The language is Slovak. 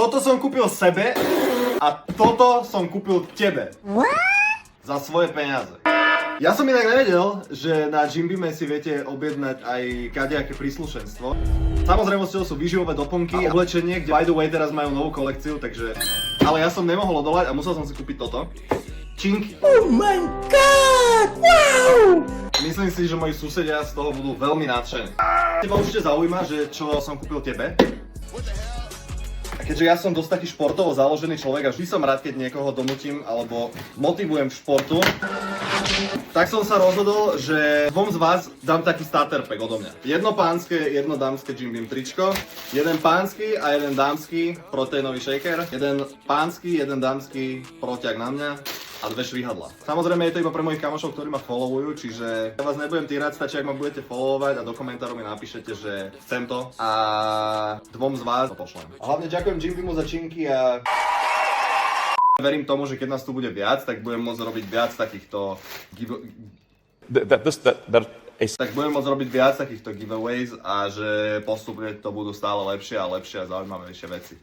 Toto som kúpil sebe a toto som kúpil tebe. Za svoje peniaze. Ja som inak nevedel, že na Jimbime si viete objednať aj kadejaké príslušenstvo. Samozrejmosťou sú výživové doplnky a oblečenie, kde by the way teraz majú novú kolekciu, takže... Ale ja som nemohol odolať a musel som si kúpiť toto. Čink. Oh my god! Wow! Myslím si, že moji susedia z toho budú veľmi nadšení. Teba určite zaujíma, že čo som kúpil tebe. A keďže ja som dosť taký športovo založený človek a vždy som rád, keď niekoho donútim alebo motivujem v športu, tak som sa rozhodol, že dvom z vás dám taký starter pack odo mňa. Jedno pánske, jedno dámske Jim Beam tričko, jeden pánsky a jeden dámsky proteínový shaker, jeden pánsky, jeden dámsky proťak na mňa a dve švihadla. Samozrejme je to iba pre mojich kamošov, ktorí ma followujú, čiže ja vás nebudem týrať, stačí, ak ma budete followovať a do komentárov mi napíšete, že chcem to a dvom z vás to pošlem. A hlavne ďakujem Jim Beamu za činky a verím tomu, že keď nás tu bude viac, tak budem môcť robiť viac takýchto tak budem môcť robiť viac takýchto giveaways a že postupne to budú stále lepšie a lepšie a zaujímavejšie veci.